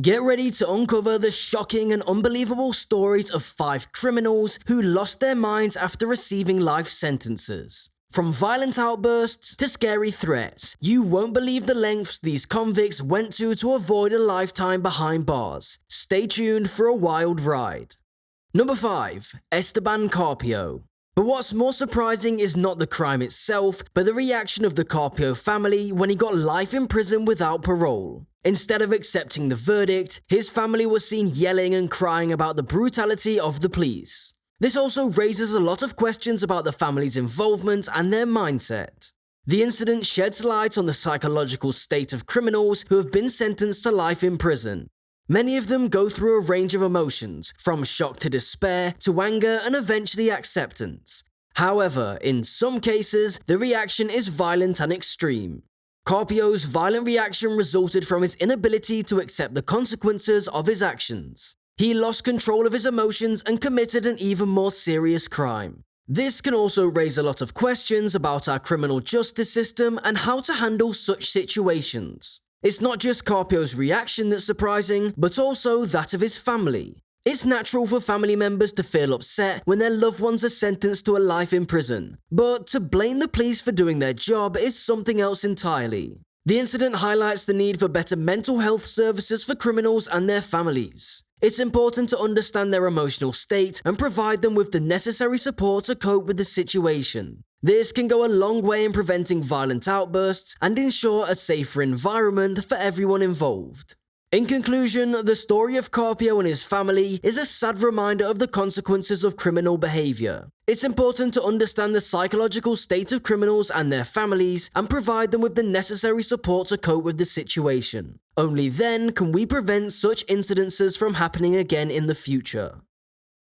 Get ready to uncover the shocking and unbelievable stories of 5 criminals who lost their minds after receiving life sentences. From violent outbursts to scary threats, you won't believe the lengths these convicts went to avoid a lifetime behind bars. Stay tuned for a wild ride. Number 5. Esteban Carpio. But what's more surprising is not the crime itself, but the reaction of the Carpio family when he got life in prison without parole. Instead of accepting the verdict, his family was seen yelling and crying about the brutality of the police. This also raises a lot of questions about the family's involvement and their mindset. The incident sheds light on the psychological state of criminals who have been sentenced to life in prison. Many of them go through a range of emotions, from shock to despair to anger and eventually acceptance. However, in some cases, the reaction is violent and extreme. Carpio's violent reaction resulted from his inability to accept the consequences of his actions. He lost control of his emotions and committed an even more serious crime. This can also raise a lot of questions about our criminal justice system and how to handle such situations. It's not just Carpio's reaction that's surprising, but also that of his family. It's natural for family members to feel upset when their loved ones are sentenced to a life in prison, but to blame the police for doing their job is something else entirely. The incident highlights the need for better mental health services for criminals and their families. It's important to understand their emotional state and provide them with the necessary support to cope with the situation. This can go a long way in preventing violent outbursts and ensure a safer environment for everyone involved. In conclusion, the story of Carpio and his family is a sad reminder of the consequences of criminal behavior. It's important to understand the psychological state of criminals and their families and provide them with the necessary support to cope with the situation. Only then can we prevent such incidences from happening again in the future.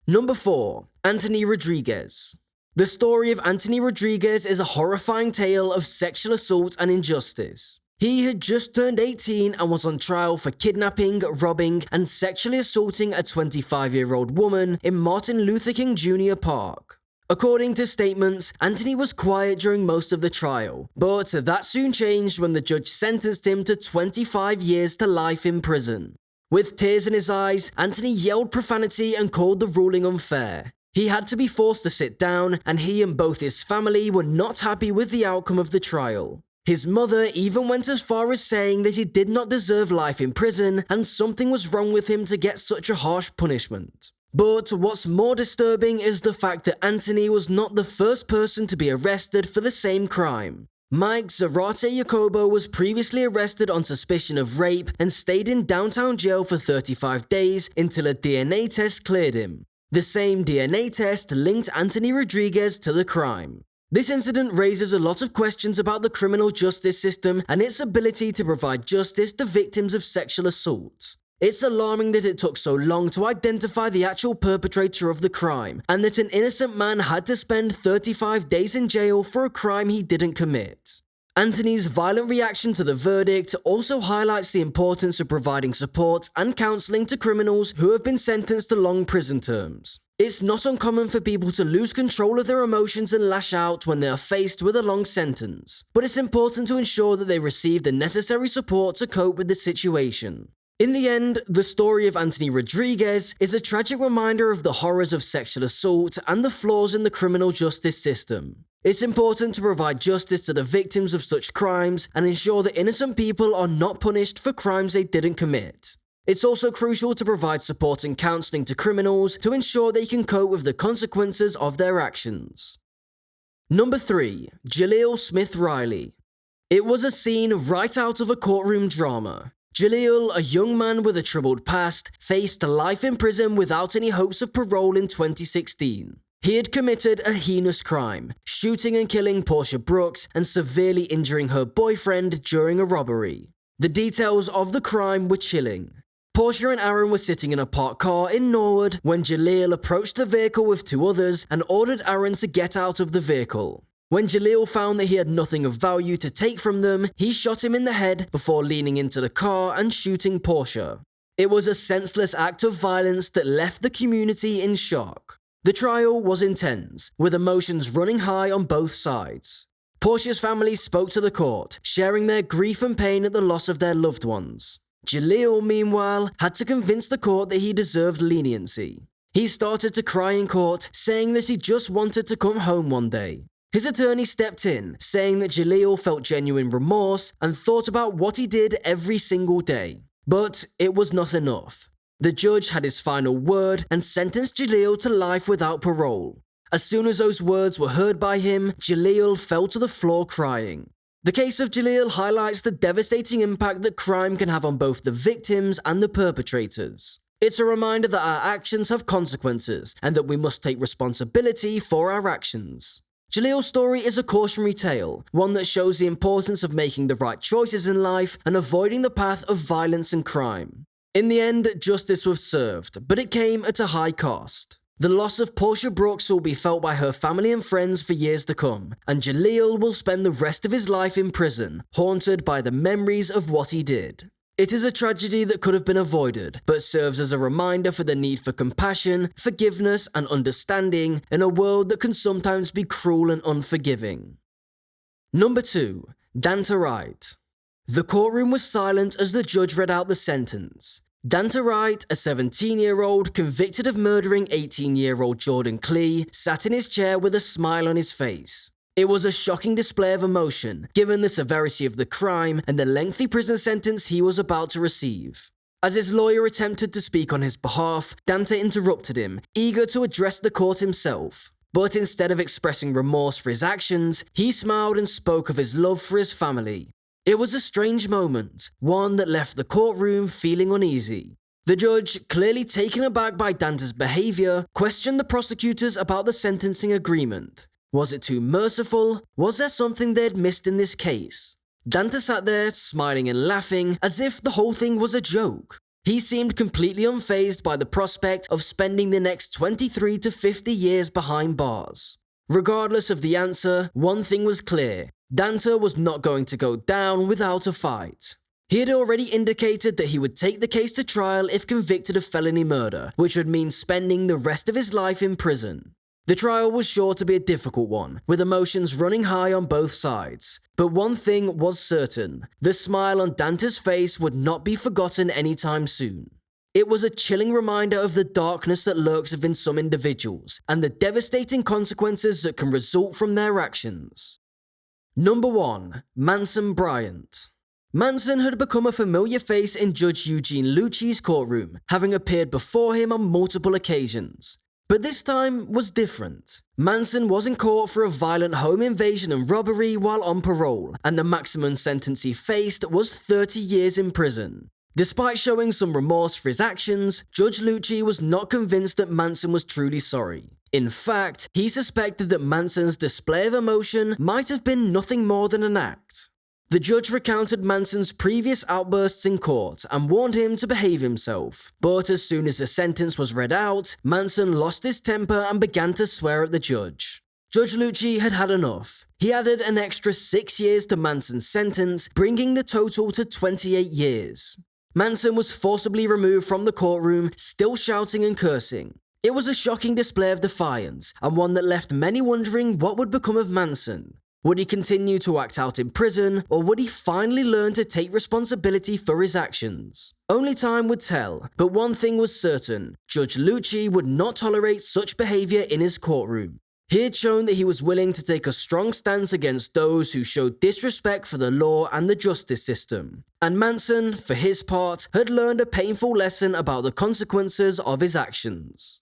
Number 4. Anthony Rodriguez. The story of Anthony Rodriguez is a horrifying tale of sexual assault and injustice. He had just turned 18 and was on trial for kidnapping, robbing, and sexually assaulting a 25-year-old woman in Martin Luther King Jr. Park. According to statements, Anthony was quiet during most of the trial, but that soon changed when the judge sentenced him to 25 years to life in prison. With tears in his eyes, Anthony yelled profanity and called the ruling unfair. He had to be forced to sit down, and he and both his family were not happy with the outcome of the trial. His mother even went as far as saying that he did not deserve life in prison and something was wrong with him to get such a harsh punishment. But what's more disturbing is the fact that Anthony was not the first person to be arrested for the same crime. Mike Zarate Jacobo was previously arrested on suspicion of rape and stayed in downtown jail for 35 days until a DNA test cleared him. The same DNA test linked Anthony Rodriguez to the crime. This incident raises a lot of questions about the criminal justice system and its ability to provide justice to victims of sexual assault. It's alarming that it took so long to identify the actual perpetrator of the crime, and that an innocent man had to spend 35 days in jail for a crime he didn't commit. Anthony's violent reaction to the verdict also highlights the importance of providing support and counseling to criminals who have been sentenced to long prison terms. It's not uncommon for people to lose control of their emotions and lash out when they are faced with a long sentence, but it's important to ensure that they receive the necessary support to cope with the situation. In the end, the story of Anthony Rodriguez is a tragic reminder of the horrors of sexual assault and the flaws in the criminal justice system. It's important to provide justice to the victims of such crimes and ensure that innocent people are not punished for crimes they didn't commit. It's also crucial to provide support and counseling to criminals to ensure they can cope with the consequences of their actions. Number 3. Jaleel Smith Riley. It was a scene right out of a courtroom drama. Jaleel, a young man with a troubled past, faced life in prison without any hopes of parole in 2016. He had committed a heinous crime, shooting and killing Portia Brooks and severely injuring her boyfriend during a robbery. The details of the crime were chilling. Portia and Aaron were sitting in a parked car in Norwood when Jaleel approached the vehicle with 2 others and ordered Aaron to get out of the vehicle. When Jaleel found that he had nothing of value to take from them, he shot him in the head before leaning into the car and shooting Portia. It was a senseless act of violence that left the community in shock. The trial was intense, with emotions running high on both sides. Portia's family spoke to the court, sharing their grief and pain at the loss of their loved ones. Jaleel, meanwhile, had to convince the court that he deserved leniency. He started to cry in court, saying that he just wanted to come home one day. His attorney stepped in, saying that Jaleel felt genuine remorse and thought about what he did every single day. But it was not enough. The judge had his final word and sentenced Jaleel to life without parole. As soon as those words were heard by him, Jaleel fell to the floor crying. The case of Jaleel highlights the devastating impact that crime can have on both the victims and the perpetrators. It's a reminder that our actions have consequences and that we must take responsibility for our actions. Jaleel's story is a cautionary tale, one that shows the importance of making the right choices in life and avoiding the path of violence and crime. In the end, justice was served, but it came at a high cost. The loss of Portia Brooks will be felt by her family and friends for years to come, and Jaleel will spend the rest of his life in prison, haunted by the memories of what he did. It is a tragedy that could have been avoided, but serves as a reminder for the need for compassion, forgiveness, and understanding in a world that can sometimes be cruel and unforgiving. Number 2. Dante Wright. The courtroom was silent as the judge read out the sentence. Dante Wright, a 17-year-old convicted of murdering 18-year-old Jordan Clee, sat in his chair with a smile on his face. It was a shocking display of emotion, given the severity of the crime and the lengthy prison sentence he was about to receive. As his lawyer attempted to speak on his behalf, Dante interrupted him, eager to address the court himself. But instead of expressing remorse for his actions, he smiled and spoke of his love for his family. It was a strange moment, one that left the courtroom feeling uneasy. The judge, clearly taken aback by Dante's behavior, questioned the prosecutors about the sentencing agreement. Was it too merciful? Was there something they'd missed in this case? Dante sat there, smiling and laughing, as if the whole thing was a joke. He seemed completely unfazed by the prospect of spending the next 23 to 50 years behind bars. Regardless of the answer, one thing was clear. Dante was not going to go down without a fight. He had already indicated that he would take the case to trial if convicted of felony murder, which would mean spending the rest of his life in prison. The trial was sure to be a difficult one, with emotions running high on both sides. But one thing was certain: the smile on Dante's face would not be forgotten anytime soon. It was a chilling reminder of the darkness that lurks within some individuals, and the devastating consequences that can result from their actions. Number 1. Manson Bryant. Manson had become a familiar face in Judge Eugene Lucci's courtroom, having appeared before him on multiple occasions. But this time was different. Manson was in court for a violent home invasion and robbery while on parole, and the maximum sentence he faced was 30 years in prison. Despite showing some remorse for his actions, Judge Lucci was not convinced that Manson was truly sorry. In fact, he suspected that Manson's display of emotion might have been nothing more than an act. The judge recounted Manson's previous outbursts in court and warned him to behave himself. But as soon as the sentence was read out, Manson lost his temper and began to swear at the judge. Judge Lucci had had enough. He added an extra 6 years to Manson's sentence, bringing the total to 28 years. Manson was forcibly removed from the courtroom, still shouting and cursing. It was a shocking display of defiance, and one that left many wondering what would become of Manson. Would he continue to act out in prison, or would he finally learn to take responsibility for his actions? Only time would tell, but one thing was certain: Judge Lucci would not tolerate such behavior in his courtroom. He had shown that he was willing to take a strong stance against those who showed disrespect for the law and the justice system. And Manson, for his part, had learned a painful lesson about the consequences of his actions.